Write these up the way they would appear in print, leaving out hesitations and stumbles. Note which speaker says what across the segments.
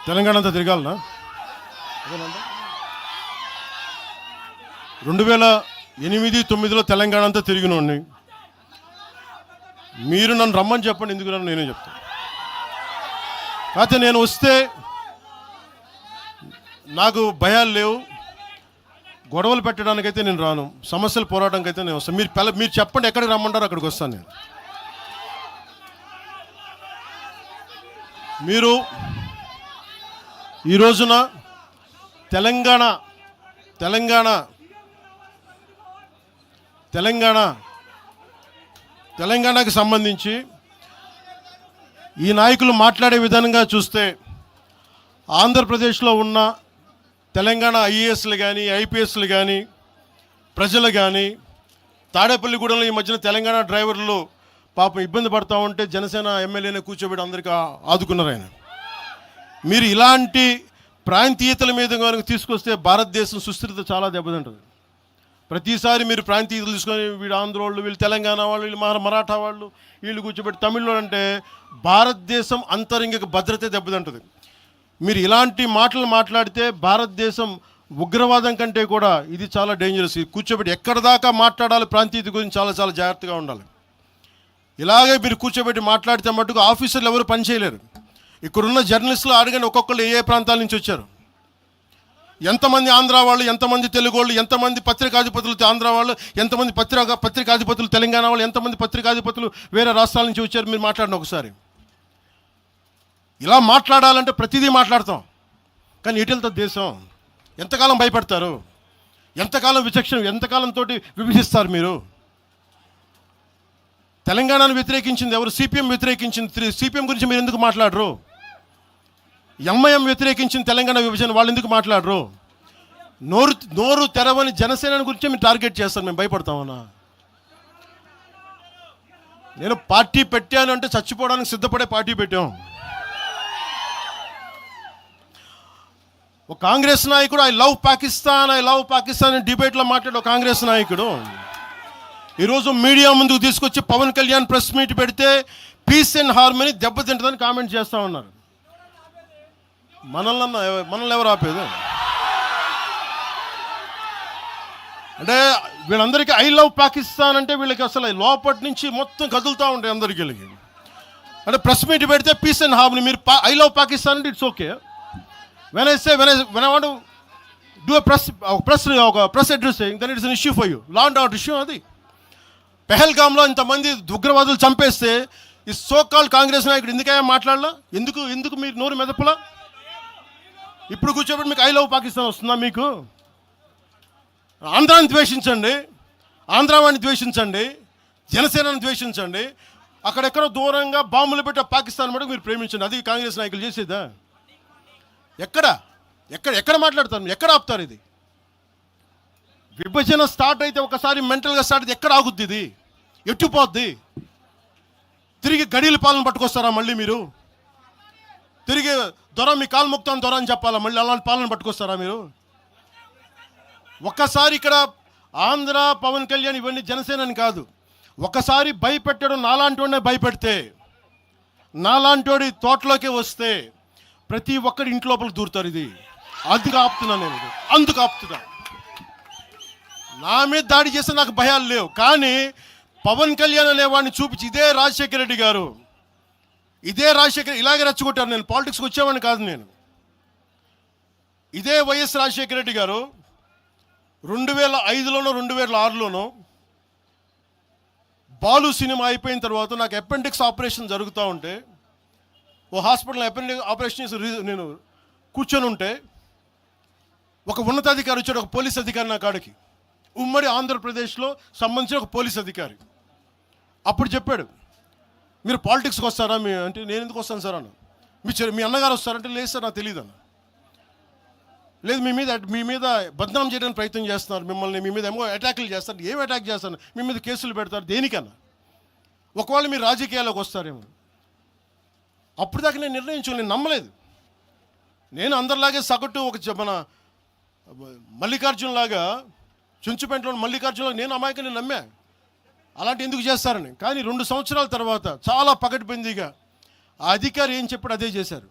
Speaker 1: తెలంగాణ అంతా తిరగాలనా? 2008-9లో తెలంగాణ అంతా తిరిగినోడిని. మీరు నన్ను రమ్మని చెప్పండి, ఎందుకు నన్ను నేనే చెప్తాను. కాకపోతే నేను వస్తే నాకు భయాలు లేవు, గొడవలు పెట్టడానికైతే నేను రాను, సమస్యలు పోరాటానికి అయితే నేను వస్తాను. మీరు చెప్పండి ఎక్కడికి రమ్మంటారో అక్కడికి వస్తాను నేను. మీరు ఈ రోజున తెలంగాణకి సంబంధించి ఈ నాయకులు మాట్లాడే విధానంగా చూస్తే ఆంధ్రప్రదేశ్లో ఉన్న తెలంగాణ ఐఏఎస్లు కానీ ఐపీఎస్లు కానీ ప్రజలు కానీ తాడేపల్లిగూడెంలో ఈ మధ్యన తెలంగాణ డ్రైవర్లు పాపం ఇబ్బంది పడతా ఉంటే జనసేన ఎమ్మెల్యేనే కూర్చోబెట్టి అందరికీ ఆదుకున్నారు ఆయన. మీరు ఇలాంటి ప్రాంతీయతల మీద కనుక తీసుకొస్తే భారతదేశం సుస్థిరత చాలా దెబ్బతింటుంది. ప్రతిసారి మీరు ప్రాంతీయతలు తీసుకొని వీళ్ళు ఆంధ్ర వాళ్ళు, వీళ్ళు తెలంగాణ వాళ్ళు, వీళ్ళు మరాఠా వాళ్ళు, వీళ్ళు కూర్చోబెట్టి తమిళలో అంటే భారతదేశం అంతరంగిక భద్రత దెబ్బతింటుంది. మీరు ఇలాంటి మాటలు మాట్లాడితే భారతదేశం ఉగ్రవాదం కంటే కూడా ఇది చాలా డేంజరస్. కూర్చోబెట్టి ఎక్కడ దాకా మాట్లాడాలి ప్రాంతీయత గురించి చాలా చాలా జాగ్రత్తగా ఉండాలి. ఇలాగే మీరు కూర్చోబెట్టి మాట్లాడితే మటుకు ఆఫీసర్లు ఎవరు పనిచేయలేరు. ఇక్కడున్న జర్నలిస్టులు అడగండి, ఒక్కొక్కళ్ళు ఏ ప్రాంతాల నుంచి వచ్చారు, ఎంతమంది ఆంధ్ర వాళ్ళు, ఎంతమంది తెలుగు వాళ్ళు, ఎంతమంది పత్రికాధిపతులు ఆంధ్ర వాళ్ళు, ఎంతమంది పత్రికాధిపతులు తెలంగాణ వాళ్ళు, ఎంతమంది పత్రికాధిపతులు వేరే రాష్ట్రాల నుంచి వచ్చారు. మీరు మాట్లాడిన ఒకసారి. ఇలా మాట్లాడాలంటే ప్రతిదీ మాట్లాడతాం, కానీ ఎటు వెళ్తుంది దేశం? ఎంతకాలం భయపడతారు? ఎంతకాలం ఎంతకాలంతో విభజిస్తారు మీరు? తెలంగాణను వ్యతిరేకించింది ఎవరు? సిపిఎం వ్యతిరేకించింది. సిపిఎం గురించి మీరు ఎందుకు మాట్లాడరు? ఎంఐఎం వ్యతిరేకించిన తెలంగాణ విభజన, వాళ్ళు ఎందుకు మాట్లాడరు? నోరు తెరవని జనసేన గురించి మీరు టార్గెట్ చేస్తారు. మేము భయపడతామన్నా? నేను పార్టీ పెట్టాను అంటే చచ్చిపోవడానికి సిద్ధపడే పార్టీ పెట్టాం. ఒక కాంగ్రెస్ నాయకుడు ఐ లవ్ పాకిస్తాన్ డిబేట్లో మాట్లాడే ఒక కాంగ్రెస్ నాయకుడు ఈరోజు మీడియా ముందుకు తీసుకొచ్చి పవన్ కళ్యాణ్ ప్రెస్ మీట్ పెడితే పీస్ అండ్ హార్మనీ దెబ్బతింటుందని కామెంట్ చేస్తూ ఉన్నారు. మనల్ని ఎవరు ఆపేది? అంటే వీళ్ళందరికీ ఐ లవ్ పాకిస్తాన్ అంటే వీళ్ళకి అసలు లోపటి నుంచి మొత్తం కదులుతూ ఉంటాయి అందరికీ. అంటే ప్రెస్ మీట్ పెడితే పీస్ అండ్ హార్మనీ, మీరు ఐ లవ్ పాకిస్తాన్ అంటే it's okay. when I want to do a press address saying, then it's an issue for you. Law and order issue అది. పెహల్గామ్లో ఇంతమంది ఉగ్రవాదులు చంపేస్తే ఈ సోకాల్ కాంగ్రెస్ నాయకుడు ఎందుకయ్యా మాట్లాడలా? ఎందుకు మీరు నోరు మెదపలా? ఇప్పుడు కూర్చోబెట్టి మీకు ఐ లవ్ పాకిస్తాన్ వస్తుందా? మీకు ఆంధ్రాని ద్వేషించండి, ఆంధ్రావాణి ద్వేషించండి, జనసేనని ద్వేషించండి, అక్కడెక్కడో దూరంగా బాంబులు పెట్టే పాకిస్తాన్ మటుకు మీరు ప్రేమించండి. అది కాంగ్రెస్ నాయకులు చేసేదా? ఎక్కడ మాట్లాడతారు? ఎక్కడ ఆపుతారు? ఇది విభజన స్టార్ట్ అయితే ఒకసారి మెంటల్గా స్టార్ట్ అయితే ఎక్కడ ఆగుద్ది? ఇది ఎట్టుపోద్ది? తిరిగి గడియల పాలన పట్టుకొస్తారా మళ్ళీ మీరు? తిరిగి దొర మీ కాలు మొక్తాను దొర అని చెప్పాలా? మళ్ళీ అలాంటి పాలన పట్టుకొస్తారా మీరు? ఒక్కసారి ఇక్కడ ఆంధ్ర పవన్ కళ్యాణ్ ఇవన్నీ జనసేనని కాదు, ఒకసారి భయపెట్టడం నాలాంటి వాడినే భయపెడితే, నాలాంటి తోటలోకి వస్తే ప్రతి ఒక్కరి ఇంటి లోపలికి దూరుతారు. ఇది అందుకు ఆపుతున్నాను నేను, అందుకు ఆపుతున్నా. నా మీద దాడి చేస్తే నాకు భయాలు లేవు, కానీ పవన్ కళ్యాణ్ అనేవాడిని చూపించి ఇదే రాజశేఖర రెడ్డి గారు ఇలాగే రెచ్చగొట్టారు. నేను పాలిటిక్స్కి వచ్చేవాడిని కాదు. నేను ఇదే వైఎస్ రాజశేఖర రెడ్డి గారు 2005లోనో 2006లోనో బాలు సినిమా అయిపోయిన తర్వాత నాకు అపెండిక్స్ ఆపరేషన్ జరుగుతూ ఉంటే ఓ హాస్పిటల్ అపెండిక్స్ ఆపరేషన్ చేసి నేను కూర్చొని ఉంటే ఒక ఉన్నతాధికారి వచ్చాడు, ఒక పోలీస్ అధికారి నా కాడికి, ఉమ్మడి ఆంధ్రప్రదేశ్లో సంబంధించిన ఒక పోలీస్ అధికారి. అప్పుడు చెప్పాడు, మీరు పాలిటిక్స్కి వస్తారా? అంటే నేను ఎందుకు వస్తాను సార్ అన్న. మీ అన్నగారు వస్తారంటే లేదు సార్ నాకు తెలియదు అన్న. లేదు మీ మీద బద్నాం చేయడానికి ప్రయత్నం చేస్తున్నారు, మిమ్మల్ని మీ మీద ఏమో అటాక్లు చేస్తారు. ఏం అటాక్ చేస్తారు? మీ మీద కేసులు పెడతారు. దేనికన్నా? ఒకవేళ మీరు రాజకీయాల్లోకి వస్తారేమో. అప్పుడు దాకా నేను నేను నమ్మలేదు. నేను అందరిలాగే సగటు మన మల్లికార్జున్ లాగా, చుంచుపేటలో మల్లికార్జునలాగా నేను అమాయకుని నమ్మా అలాంటి ఎందుకు చేస్తారని. కానీ 2 సంవత్సరాల తర్వాత చాలా పకడ్బందీగా ఆ అధికారి ఏం చెప్పాడు అదే చేశారు.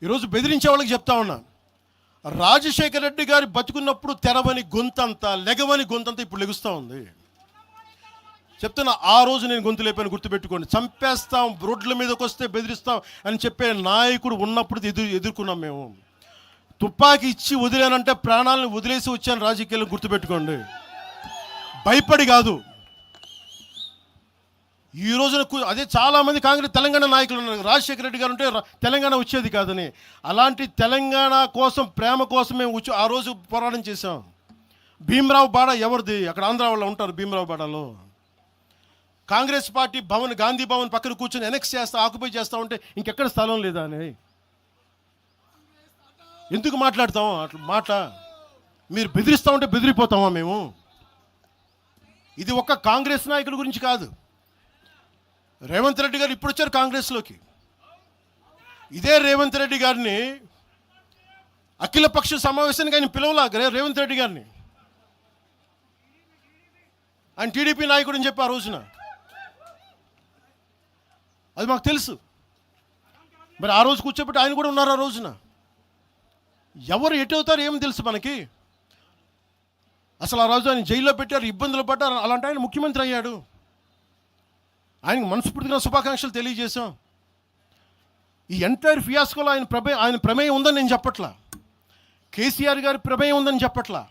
Speaker 1: ఈరోజు బెదిరించే వాళ్ళకి చెప్తా ఉన్నా, రాజశేఖర రెడ్డి గారి బతుకున్నప్పుడు తెరవని గొంతంతా, లెగవని గొంతంతా ఇప్పుడు లెగుస్తూ ఉంది. చెప్తున్నా, ఆ రోజు నేను గొంతు లేపాను, గుర్తుపెట్టుకోండి. చంపేస్తాం, రోడ్ల మీదకి వస్తే బెదిరిస్తాం అని చెప్పే నాయకుడు ఉన్నప్పుడు ఎదుర్కొన్నాం మేము. తుపాకీ ఇచ్చి వదిలేనంటే ప్రాణాలను వదిలేసి వచ్చాను రాజకీయాలు, గుర్తుపెట్టుకోండి. భయపడి కాదు. ఈ రోజున అదే చాలామంది కాంగ్రెస్ తెలంగాణ నాయకులు ఉన్నారు, రాజశేఖర రెడ్డి గారు ఉంటే తెలంగాణ వచ్చేది కాదని. అలాంటి తెలంగాణ కోసం, ప్రేమ కోసం మేము ఆ రోజు పోరాటం చేశాం. భీమరావు బాడ ఎవరిది? అక్కడ ఆంధ్ర వాళ్ళు ఉంటారు భీమరావు బాడలో. కాంగ్రెస్ పార్టీ భవన్, గాంధీ భవన్ పక్కన కూర్చొని ఎనెక్స్ చేస్తా, ఆక్యుపై చేస్తూ ఉంటే ఇంకెక్కడ స్థలం లేదా అని ఎందుకు మాట్లాడతాం అట్లా మాట? మీరు బెదిరిస్తూ ఉంటే బెదిరిపోతామా మేము? ఇది ఒక్క కాంగ్రెస్ నాయకుడి గురించి కాదు. రేవంత్ రెడ్డి గారు ఇప్పుడు వచ్చారు కాంగ్రెస్లోకి. ఇదే రేవంత్ రెడ్డి గారిని అఖిలపక్ష సమావేశానికి ఆయన పిలవలా. రేవంత్ రెడ్డి గారిని ఆయన టీడీపీ నాయకుడు అని చెప్పి ఆ రోజున, అది మాకు తెలుసు. మరి ఆ రోజు కూర్చోబెట్టి ఆయన కూడా ఉన్నారు ఆ రోజున. ఎవరు ఎటు అవుతారు ఏమి తెలుసు మనకి? అసలు ఆ రోజు ఆయన జైల్లో పెట్టారు, ఇబ్బందులు పడ్డారు. అలాంటి ఆయన ముఖ్యమంత్రి అయ్యాడు. ఆయనకు మనస్ఫూర్తిగా శుభాకాంక్షలు తెలియజేశాం. ఈ ఎంటైర్ ఫియాస్కోలో ఆయన ప్రమేయం ఉందని నేను చెప్పట్లా, కేసీఆర్ గారి ప్రమేయం ఉందని చెప్పట్లా.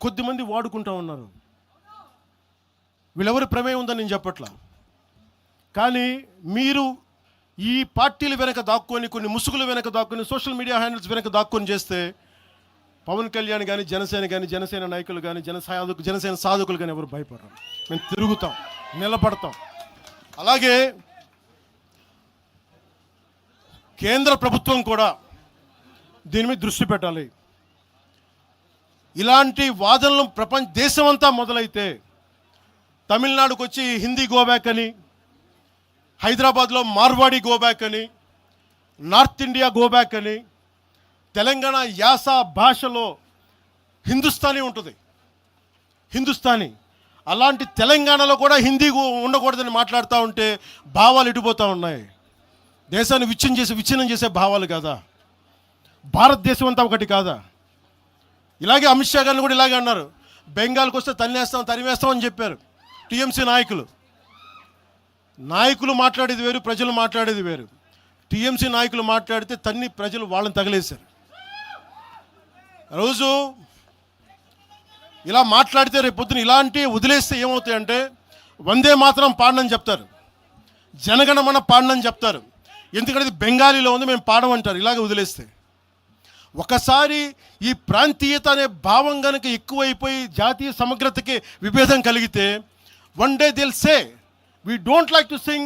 Speaker 1: కొద్దిమంది వాడుకుంటూ ఉన్నారు, వీళ్ళెవరి ప్రమేయం ఉందని నేను చెప్పట్లా. కానీ మీరు ఈ పార్టీల వెనక దాక్కొని, కొన్ని ముసుగుల వెనక దాక్కొని, సోషల్ మీడియా హ్యాండిల్స్ వెనక దాక్కొని చేస్తే పవన్ కళ్యాణ్ కానీ, జనసేన నాయకులు కానీ, జనసేన సాధకులు కానీ ఎవరు భయపడరు. మేము తిరుగుతాం, నిలబడతాం. అలాగే కేంద్ర ప్రభుత్వం కూడా దీని మీద దృష్టి పెట్టాలి. ఇలాంటి వాదనలు దేశమంతా మొదలైతే, తమిళనాడుకు వచ్చి హిందీ గోబ్యాక్ అని, హైదరాబాద్లో మార్వాడి గోబ్యాక్ అని, నార్త్ ఇండియా గోబ్యాక్ అని, తెలంగాణ యాస భాషలో హిందుస్థానీ ఉంటుంది, హిందుస్థానీ. అలాంటి తెలంగాణలో కూడా హిందీ ఉండకూడదని మాట్లాడుతూ ఉంటే భావాలు ఇటుపోతూ ఉన్నాయి. దేశాన్ని విచ్ఛిన్నం చేసే భావాలు కాదా? భారతదేశం అంతా ఒకటి కాదా? ఇలాగే అమిత్ షా గారిని కూడా ఇలాగే అన్నారు, బెంగాల్కి వస్తే తరిమేస్తాం అని చెప్పారు టీఎంసీ నాయకులు మాట్లాడేది వేరు, ప్రజలు మాట్లాడేది వేరు. టీఎంసీ నాయకులు మాట్లాడితే ప్రజలు వాళ్ళని తగిలేశారు. రోజు ఇలా మాట్లాడితే రేపు పొద్దున ఇలాంటి వదిలేస్తే ఏమవుతాయంటే, వందే మాత్రం పాడనని చెప్తారు, జనగణమన పాడనని చెప్తారు. ఎందుకంటే ఇది బెంగాలీలో ఉంది, మేము పాడమంటారు ఇలాగే వదిలేస్తే. ఒకసారి ఈ ప్రాంతీయత అనే భావం కనుక ఎక్కువైపోయి జాతీయ సమగ్రతకి విభేదం కలిగితే, వన్ డే దిల్ సే we don't like to sing